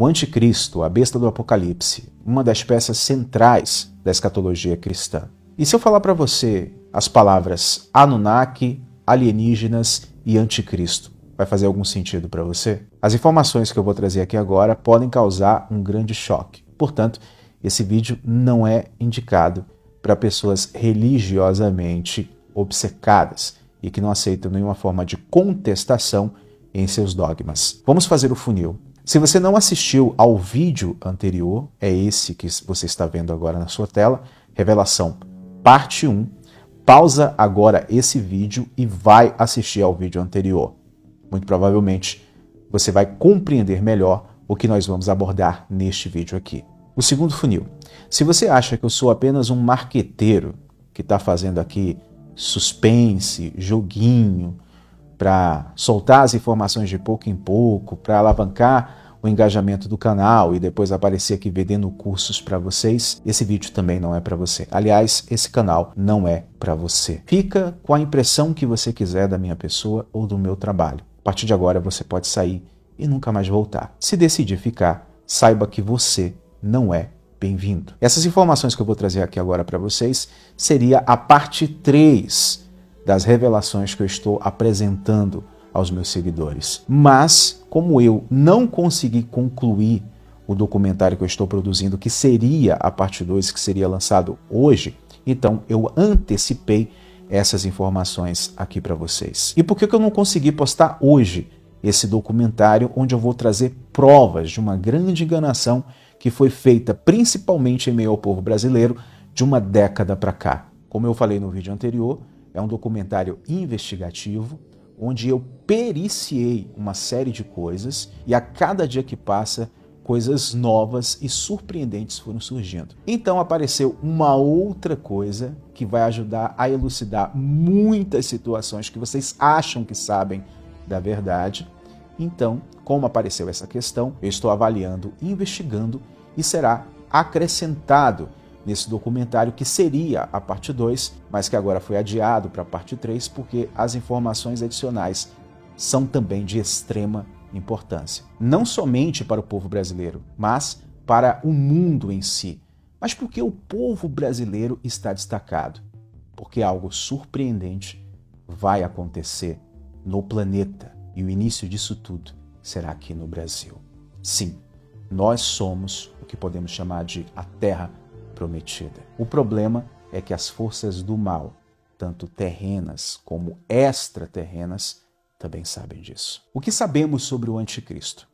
O anticristo, a besta do Apocalipse, uma das peças centrais da escatologia cristã. E se eu falar para você as palavras Anunnaki, alienígenas e anticristo, vai fazer algum sentido para você? As informações que eu vou trazer aqui agora podem causar um grande choque. Portanto, esse vídeo não é indicado para pessoas religiosamente obcecadas e que não aceitam nenhuma forma de contestação em seus dogmas. Vamos fazer o funil. Se você não assistiu ao vídeo anterior, é esse que você está vendo agora na sua tela, Revelação parte 1, pausa agora esse vídeo e vai assistir ao vídeo anterior. Muito provavelmente você vai compreender melhor o que nós vamos abordar neste vídeo aqui. O segundo funil. Se você acha que eu sou apenas um marqueteiro que está fazendo aqui suspense, joguinho, para soltar as informações de pouco em pouco, para alavancar o engajamento do canal e depois aparecer aqui vendendo cursos para vocês, esse vídeo também não é para você. Aliás, esse canal não é para você. Fica com a impressão que você quiser da minha pessoa ou do meu trabalho. A partir de agora você pode sair e nunca mais voltar. Se decidir ficar, saiba que você não é bem-vindo. Essas informações que eu vou trazer aqui agora para vocês seria a parte 3 das revelações que eu estou apresentando aos meus seguidores. Mas, como eu não consegui concluir o documentário que eu estou produzindo, que seria a parte 2, que seria lançado hoje, então eu antecipei essas informações aqui para vocês. E por que eu não consegui postar hoje esse documentário, onde eu vou trazer provas de uma grande enganação que foi feita principalmente em meio ao povo brasileiro de uma década para cá? Como eu falei no vídeo anterior, é um documentário investigativo, onde eu periciei uma série de coisas e a cada dia que passa, coisas novas e surpreendentes foram surgindo. Então apareceu uma outra coisa que vai ajudar a elucidar muitas situações que vocês acham que sabem da verdade. Então, como apareceu essa questão, eu estou avaliando, investigando e será acrescentado nesse documentário, que seria a parte 2, mas que agora foi adiado para a parte 3, porque as informações adicionais são também de extrema importância. Não somente para o povo brasileiro, mas para o mundo em si. Mas por que o povo brasileiro está destacado? Porque algo surpreendente vai acontecer no planeta, e o início disso tudo será aqui no Brasil. Sim, nós somos o que podemos chamar de a Terra Prometida. O problema é que as forças do mal, tanto terrenas como extraterrenas, também sabem disso. O que sabemos sobre o anticristo?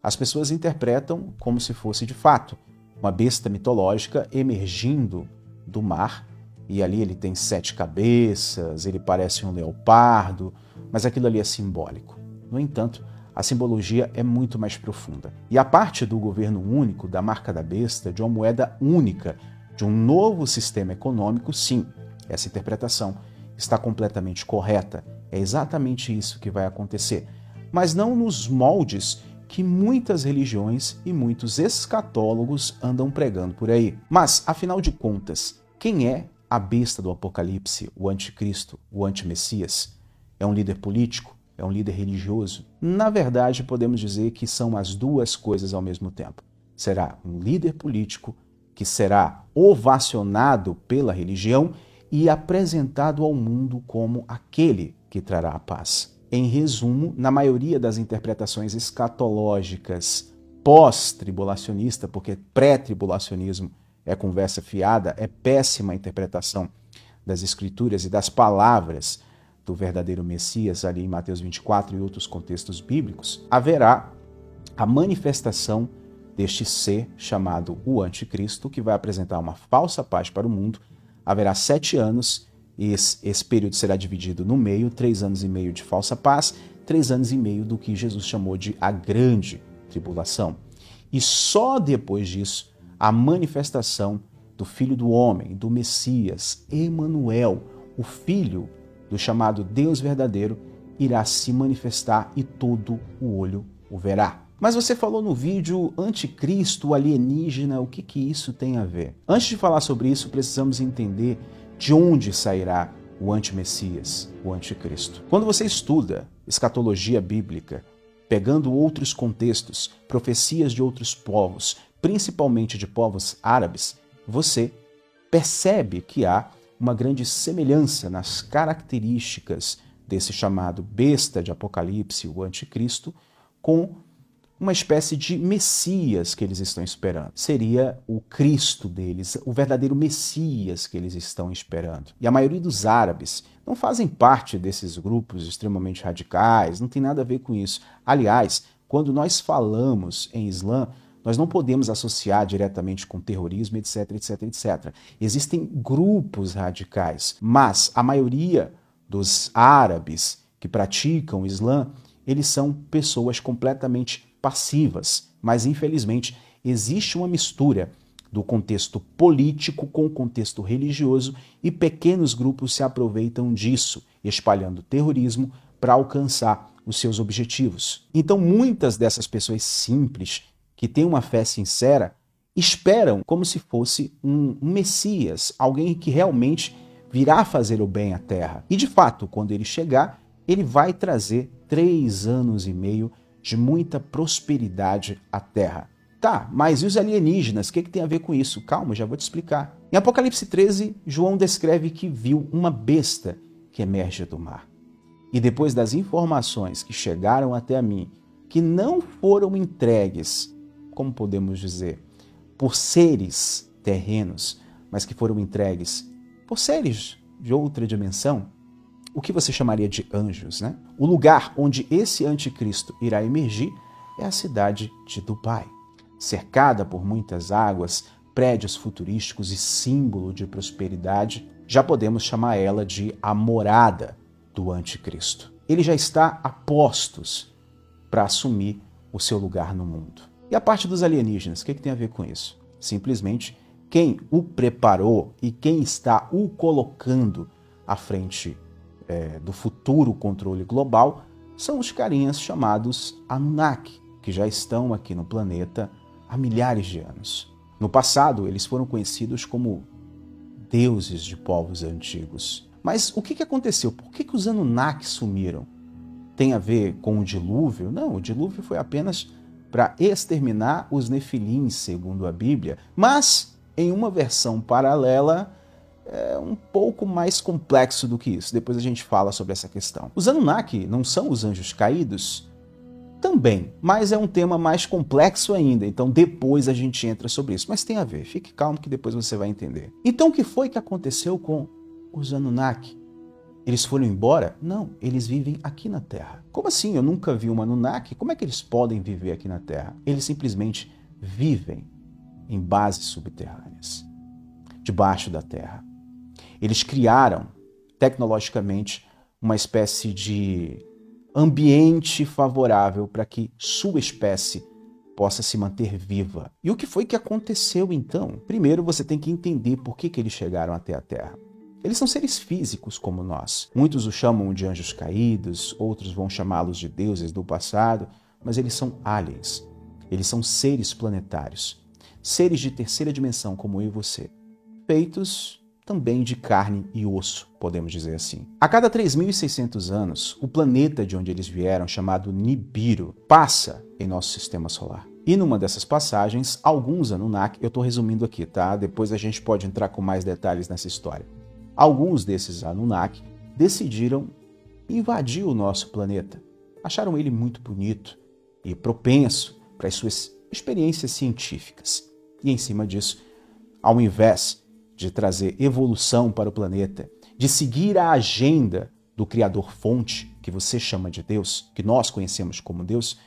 As pessoas interpretam como se fosse de fato uma besta mitológica emergindo do mar, e ali ele tem 7 cabeças, ele parece um leopardo, mas aquilo ali é simbólico. No entanto, a simbologia é muito mais profunda. E a parte do governo único, da marca da besta, de uma moeda única, de um novo sistema econômico, sim, essa interpretação está completamente correta. É exatamente isso que vai acontecer. Mas não nos moldes que muitas religiões e muitos escatólogos andam pregando por aí. Mas, afinal de contas, quem é a besta do Apocalipse, o anticristo, o antimessias? É um líder político? É um líder religioso? Na verdade, podemos dizer que são as duas coisas ao mesmo tempo. Será um líder político que será ovacionado pela religião e apresentado ao mundo como aquele que trará a paz. Em resumo, na maioria das interpretações escatológicas pós-tribulacionista, porque pré-tribulacionismo é conversa fiada, é péssima interpretação das escrituras e das palavras do verdadeiro Messias, ali em Mateus 24 e outros contextos bíblicos, haverá a manifestação deste ser chamado o anticristo, que vai apresentar uma falsa paz para o mundo. Haverá 7 anos, e esse período será dividido no meio, 3 anos e meio de falsa paz, 3 anos e meio do que Jesus chamou de a grande tribulação. E só depois disso, a manifestação do Filho do Homem, do Messias, Emanuel, o Filho do chamado Deus verdadeiro, irá se manifestar e todo o olho o verá. Mas você falou no vídeo anticristo, alienígena, o que isso tem a ver? Antes de falar sobre isso, precisamos entender de onde sairá o antimessias, o anticristo. Quando você estuda escatologia bíblica, pegando outros contextos, profecias de outros povos, principalmente de povos árabes, você percebe que há uma grande semelhança nas características desse chamado besta de Apocalipse, o anticristo, com uma espécie de Messias que eles estão esperando. Seria o Cristo deles, o verdadeiro Messias que eles estão esperando. E a maioria dos árabes não fazem parte desses grupos extremamente radicais, não tem nada a ver com isso. Aliás, quando nós falamos em Islã, nós não podemos associar diretamente com terrorismo, etc, etc, etc. Existem grupos radicais, mas a maioria dos árabes que praticam o Islã, eles são pessoas completamente passivas, mas infelizmente existe uma mistura do contexto político com o contexto religioso e pequenos grupos se aproveitam disso, espalhando terrorismo para alcançar os seus objetivos. Então muitas dessas pessoas simples, que têm uma fé sincera, esperam como se fosse um Messias, alguém que realmente virá fazer o bem à terra. E de fato, quando ele chegar, ele vai trazer 3 anos e meio de muita prosperidade à terra. Tá, mas e os alienígenas? O que tem a ver com isso? Calma, já vou te explicar. Em Apocalipse 13, João descreve que viu uma besta que emerge do mar. E depois das informações que chegaram até a mim, que não foram entregues, como podemos dizer, por seres terrenos, mas que foram entregues por seres de outra dimensão, o que você chamaria de anjos, né? O lugar onde esse anticristo irá emergir é a cidade de Dubai, cercada por muitas águas, prédios futurísticos e símbolo de prosperidade. Já podemos chamar ela de a morada do anticristo. Ele já está a postos para assumir o seu lugar no mundo. E a parte dos alienígenas, o que tem a ver com isso? Simplesmente quem o preparou e quem está o colocando à frente do futuro controle global são os carinhas chamados Anunnaki, que já estão aqui no planeta há milhares de anos. No passado, eles foram conhecidos como deuses de povos antigos. Mas o que aconteceu? Por que os Anunnaki sumiram? Tem a ver com o dilúvio? Não, o dilúvio foi apenas para exterminar os Nefilins, segundo a Bíblia, mas em uma versão paralela é um pouco mais complexo do que isso. Depois a gente fala sobre essa questão. Os Anunnaki não são os anjos caídos? Também, mas é um tema mais complexo ainda, então depois a gente entra sobre isso. Mas tem a ver, fique calmo que depois você vai entender. Então o que foi que aconteceu com os Anunnaki? Eles foram embora? Não, eles vivem aqui na Terra. Como assim? Eu nunca vi um Anunnaki. Como é que eles podem viver aqui na Terra? Eles simplesmente vivem em bases subterrâneas, debaixo da Terra. Eles criaram, tecnologicamente, uma espécie de ambiente favorável para que sua espécie possa se manter viva. E o que foi que aconteceu então? Primeiro, você tem que entender por que eles chegaram até a Terra. Eles são seres físicos como nós. Muitos os chamam de anjos caídos, outros vão chamá-los de deuses do passado, mas eles são aliens. Eles são seres planetários. Seres de terceira dimensão como eu e você. Feitos também de carne e osso, podemos dizer assim. A cada 3.600 anos, o planeta de onde eles vieram, chamado Nibiru, passa em nosso sistema solar. E numa dessas passagens, alguns Anunnaki, eu estou resumindo aqui, tá? Depois a gente pode entrar com mais detalhes nessa história. Alguns desses Anunnaki decidiram invadir o nosso planeta. Acharam ele muito bonito e propenso para as suas experiências científicas. E em cima disso, ao invés de trazer evolução para o planeta, de seguir a agenda do Criador-Fonte, que você chama de Deus, que nós conhecemos como Deus,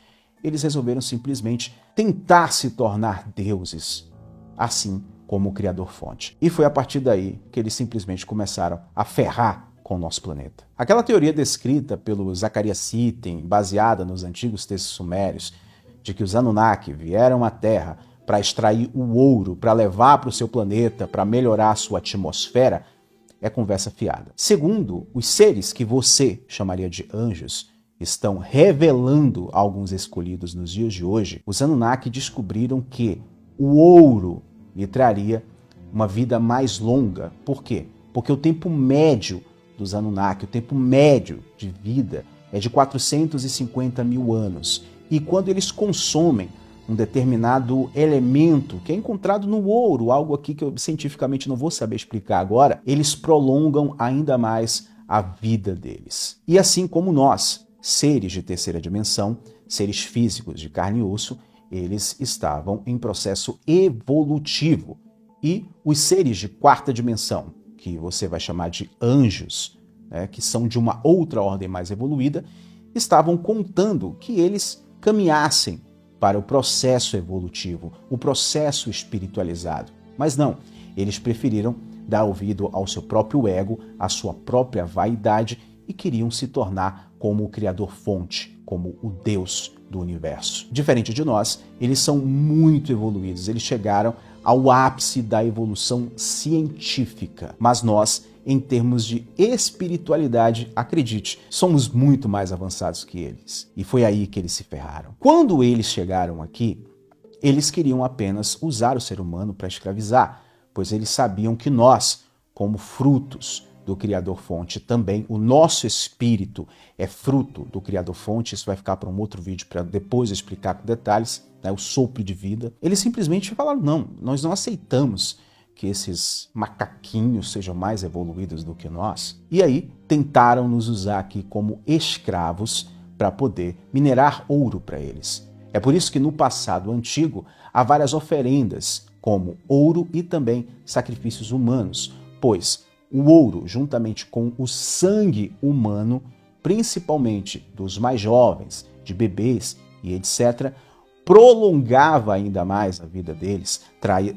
eles resolveram simplesmente tentar se tornar deuses, assim como o Criador-Fonte. E foi a partir daí que eles simplesmente começaram a ferrar com o nosso planeta. Aquela teoria descrita pelo Zecharia Sitchin, baseada nos antigos textos sumérios, de que os Anunnaki vieram à Terra para extrair o ouro, para levar para o seu planeta, para melhorar a sua atmosfera, é conversa fiada. Segundo, os seres que você chamaria de anjos estão revelando a alguns escolhidos nos dias de hoje, os Anunnaki descobriram que o ouro lhe traria uma vida mais longa. Por quê? Porque o tempo médio dos Anunnaki, o tempo médio de vida, é de 450 mil anos. E quando eles consomem um determinado elemento que é encontrado no ouro, algo aqui que eu cientificamente não vou saber explicar agora, eles prolongam ainda mais a vida deles. E assim como nós, seres de terceira dimensão, seres físicos de carne e osso, eles estavam em processo evolutivo. E os seres de quarta dimensão, que você vai chamar de anjos, né, que são de uma outra ordem mais evoluída, estavam contando que eles caminhassem para o processo evolutivo, o processo espiritualizado. Mas não, eles preferiram dar ouvido ao seu próprio ego, à sua própria vaidade e queriam se tornar como o Criador-fonte, como o Deus do universo. Diferente de nós, eles são muito evoluídos, eles chegaram ao ápice da evolução científica. Mas nós, em termos de espiritualidade, acredite, somos muito mais avançados que eles. E foi aí que eles se ferraram. Quando eles chegaram aqui, eles queriam apenas usar o ser humano para escravizar, pois eles sabiam que nós, como frutos do Criador-fonte, também o nosso espírito é fruto do Criador-fonte. Isso vai ficar para um outro vídeo para depois explicar com detalhes, né, o sopro de vida. Eles simplesmente falaram, não, nós não aceitamos que esses macaquinhos sejam mais evoluídos do que nós. E aí tentaram nos usar aqui como escravos para poder minerar ouro para eles. É por isso que no passado antigo há várias oferendas, como ouro e também sacrifícios humanos, pois o ouro, juntamente com o sangue humano, principalmente dos mais jovens, de bebês e etc., prolongava ainda mais a vida deles,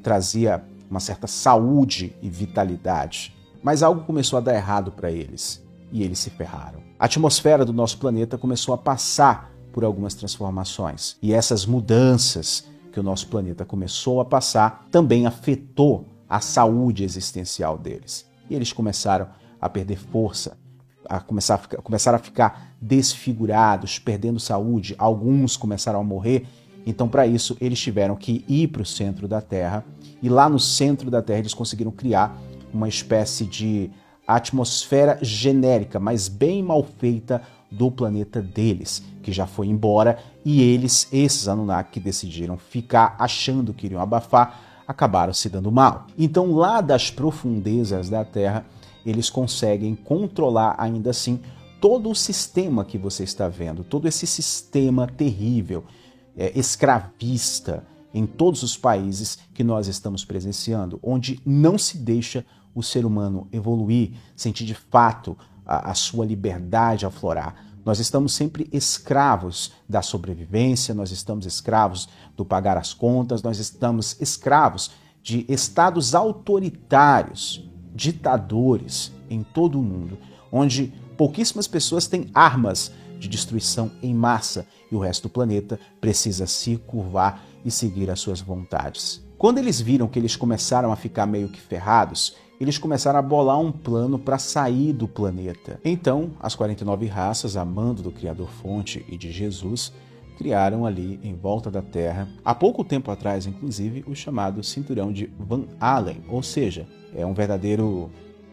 trazia uma certa saúde e vitalidade. Mas algo começou a dar errado para eles e eles se ferraram. A atmosfera do nosso planeta começou a passar por algumas transformações e essas mudanças que o nosso planeta começou a passar também afetou a saúde existencial deles. E eles começaram a perder força, começaram a ficar desfigurados, perdendo saúde. Alguns começaram a morrer. Então, para isso, eles tiveram que ir para o centro da Terra. E lá no centro da Terra, eles conseguiram criar uma espécie de atmosfera genérica, mas bem mal feita, do planeta deles, que já foi embora. E eles, esses Anunnaki, que decidiram ficar achando que iriam abafar, acabaram se dando mal. Então, lá das profundezas da Terra, eles conseguem controlar ainda assim todo o sistema que você está vendo, todo esse sistema terrível, escravista, em todos os países que nós estamos presenciando, onde não se deixa o ser humano evoluir, sentir de fato a sua liberdade aflorar. Nós estamos sempre escravos da sobrevivência, nós estamos escravos do pagar as contas, nós estamos escravos de estados autoritários, ditadores em todo o mundo, onde pouquíssimas pessoas têm armas de destruição em massa e o resto do planeta precisa se curvar e seguir as suas vontades. Quando eles viram que eles começaram a ficar meio que ferrados, eles começaram a bolar um plano para sair do planeta. Então, as 49 raças, a mando do Criador-fonte e de Jesus, criaram ali, em volta da Terra, há pouco tempo atrás, inclusive, o chamado Cinturão de Van Allen, ou seja, é um verdadeiro,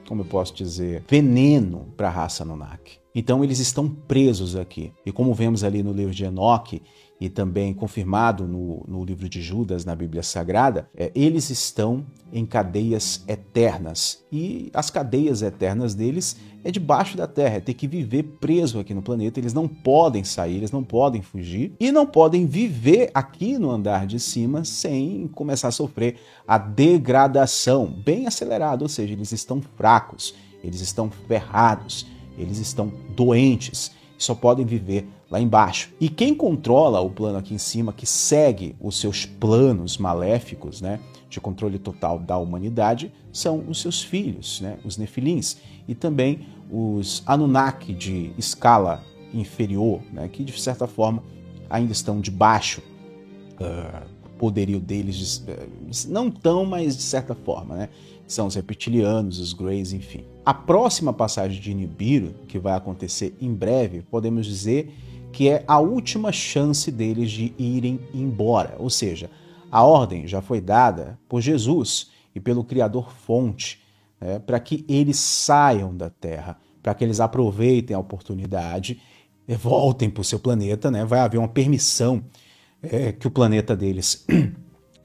como eu posso dizer, veneno para a raça Anunnaki. Então, eles estão presos aqui. E como vemos ali no livro de Enoque, e também confirmado no livro de Judas, na Bíblia Sagrada, eles estão em cadeias eternas. E as cadeias eternas deles é debaixo da terra, é ter que viver preso aqui no planeta. Eles não podem sair, eles não podem fugir e não podem viver aqui no andar de cima sem começar a sofrer a degradação bem acelerada, ou seja, eles estão fracos, eles estão ferrados, eles estão doentes, só podem viver lá embaixo. E quem controla o plano aqui em cima, que segue os seus planos maléficos, né, de controle total da humanidade, são os seus filhos, né, os Nefilins, e também os Anunnaki de escala inferior, né, que de certa forma ainda estão debaixo do poderio deles, não tão, mas de certa forma, né, são os reptilianos, os Greys, enfim. A próxima passagem de Nibiru, que vai acontecer em breve, podemos dizer que é a última chance deles de irem embora. Ou seja, a ordem já foi dada por Jesus e pelo Criador-fonte, né, para que eles saiam da Terra, para que eles aproveitem a oportunidade voltem para o seu planeta, né? Vai haver uma permissão que o planeta deles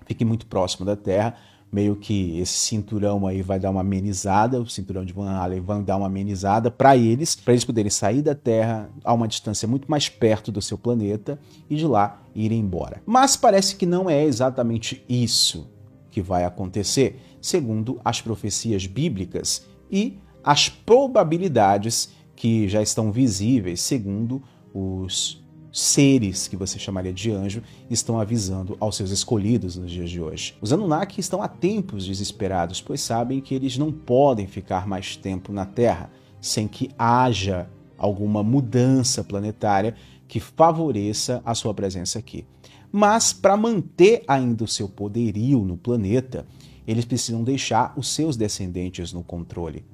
fique muito próximo da Terra, meio que esse cinturão aí vai dar uma amenizada, o cinturão de Van Allen vai dar uma amenizada para eles poderem sair da Terra a uma distância muito mais perto do seu planeta e de lá irem embora. Mas parece que não é exatamente isso que vai acontecer, segundo as profecias bíblicas e as probabilidades que já estão visíveis, segundo os seres que você chamaria de anjo estão avisando aos seus escolhidos nos dias de hoje. Os Anunnaki estão há tempos desesperados, pois sabem que eles não podem ficar mais tempo na Terra sem que haja alguma mudança planetária que favoreça a sua presença aqui. Mas para manter ainda o seu poderio no planeta, eles precisam deixar os seus descendentes no controle.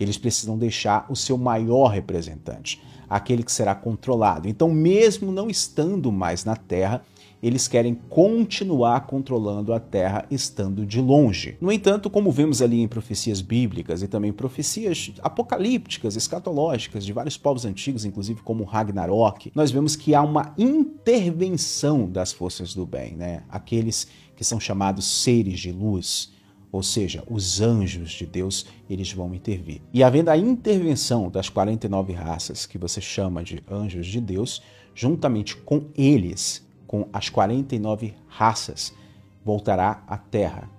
Eles precisam deixar o seu maior representante, aquele que será controlado. Então, mesmo não estando mais na Terra, eles querem continuar controlando a Terra estando de longe. No entanto, como vemos ali em profecias bíblicas e também profecias apocalípticas, escatológicas de vários povos antigos, inclusive como Ragnarok, nós vemos que há uma intervenção das forças do bem, né? Aqueles que são chamados seres de luz, ou seja, os anjos de Deus, eles vão intervir. E havendo a intervenção das 49 raças que você chama de anjos de Deus, juntamente com eles, com as 49 raças, voltará à Terra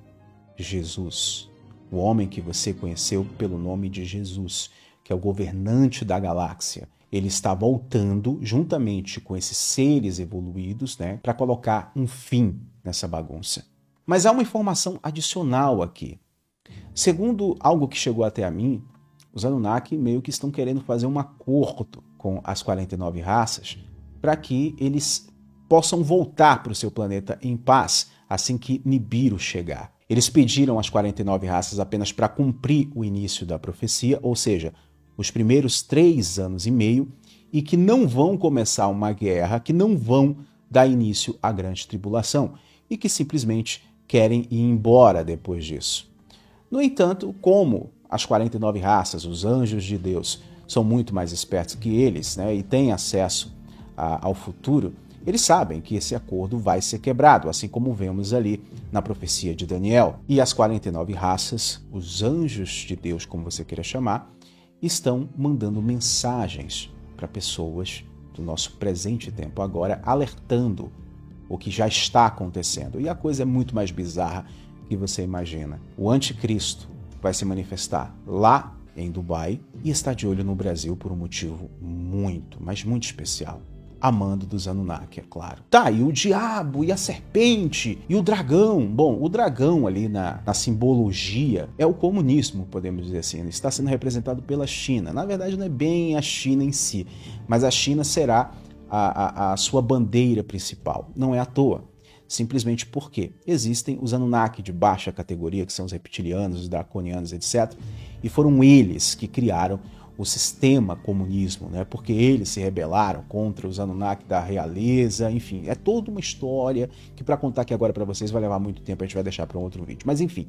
Jesus, o homem que você conheceu pelo nome de Jesus, que é o governante da galáxia. Ele está voltando juntamente com esses seres evoluídos, né, para colocar um fim nessa bagunça. Mas há uma informação adicional aqui. Segundo algo que chegou até a mim, os Anunnaki meio que estão querendo fazer um acordo com as 49 raças para que eles possam voltar para o seu planeta em paz assim que Nibiru chegar. Eles pediram às 49 raças apenas para cumprir o início da profecia, ou seja, os primeiros 3 anos e meio, e que não vão começar uma guerra, que não vão dar início à grande tribulação, e que simplesmente querem ir embora depois disso. No entanto, como as 49 raças, os anjos de Deus, são muito mais espertos que eles, né, e têm acesso ao futuro, eles sabem que esse acordo vai ser quebrado, assim como vemos ali na profecia de Daniel. E as 49 raças, os anjos de Deus, como você queira chamar, estão mandando mensagens para pessoas do nosso presente tempo agora, alertando o que já está acontecendo. E a coisa é muito mais bizarra que você imagina. O anticristo vai se manifestar lá em Dubai e está de olho no Brasil por um motivo muito, mas muito especial. Amando dos Anunnaki, é claro. Tá, e o diabo, e a serpente, e o dragão. Bom, o dragão ali na simbologia é o comunismo, podemos dizer assim. Ele está sendo representado pela China. Na verdade, não é bem a China em si, mas a China será a sua bandeira principal. Não é à toa. Simplesmente porque existem os Anunnaki de baixa categoria, que são os reptilianos, os draconianos, etc. E foram eles que criaram o sistema comunismo, né? Porque eles se rebelaram contra os Anunnaki da realeza, enfim, é toda uma história que para contar aqui agora para vocês vai levar muito tempo, a gente vai deixar para um outro vídeo. Mas enfim,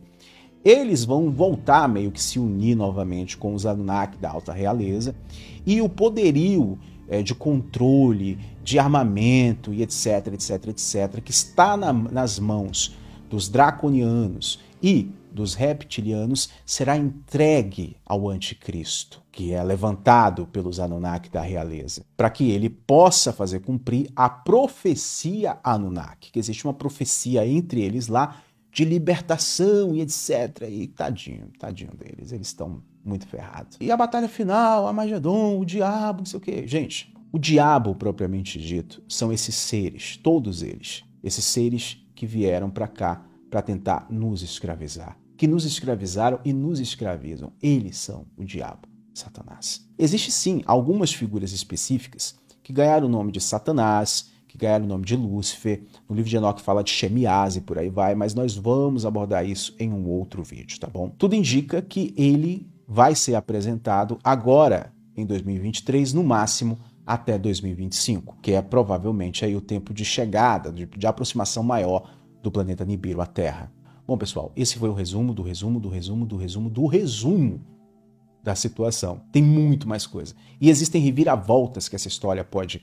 eles vão voltar meio que se unir novamente com os Anunnaki da alta realeza e o poderio de controle, de armamento e etc, etc, etc, que está nas mãos dos draconianos e dos reptilianos será entregue ao anticristo, que é levantado pelos Anunnaki da realeza, para que ele possa fazer cumprir a profecia Anunnaki, que existe uma profecia entre eles lá de libertação e etc. E tadinho deles, eles estão muito ferrados. E a batalha final, Armagedon, o diabo, não sei o quê. Gente, o diabo propriamente dito são esses seres, todos eles, esses seres que vieram para cá para tentar nos escravizar, que nos escravizaram e nos escravizam. Eles são o diabo, Satanás. Existem sim algumas figuras específicas que ganharam o nome de Satanás, que ganharam o nome de Lúcifer. No livro de Enoque fala de Shemias e por aí vai, mas nós vamos abordar isso em um outro vídeo, tá bom? Tudo indica que ele vai ser apresentado agora, em 2023, no máximo até 2025, que é provavelmente aí o tempo de chegada, de aproximação maior do planeta Nibiru à Terra. Bom, pessoal, esse foi o resumo do resumo do resumo do resumo do resumo da situação. Tem muito mais coisa. E existem reviravoltas que essa história pode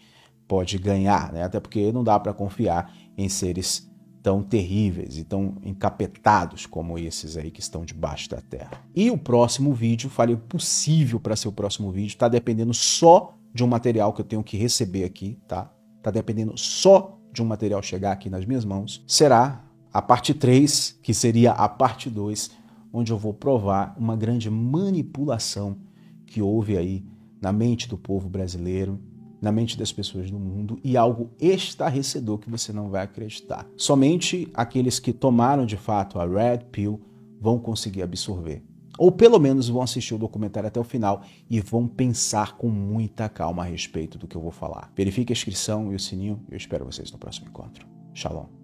ganhar, né? Até porque não dá para confiar em seres tão terríveis e tão encapetados como esses aí que estão debaixo da terra. E o próximo vídeo, falei possível para ser o próximo vídeo, tá dependendo só de um material que eu tenho que receber aqui, tá? Tá dependendo só de um material chegar aqui nas minhas mãos. Será a parte 3, que seria a parte 2, onde eu vou provar uma grande manipulação que houve aí na mente do povo brasileiro, na mente das pessoas do mundo, e algo estarrecedor que você não vai acreditar. Somente aqueles que tomaram de fato a Red Pill vão conseguir absorver. Ou pelo menos vão assistir o documentário até o final e vão pensar com muita calma a respeito do que eu vou falar. Verifique a inscrição e o sininho e eu espero vocês no próximo encontro. Shalom.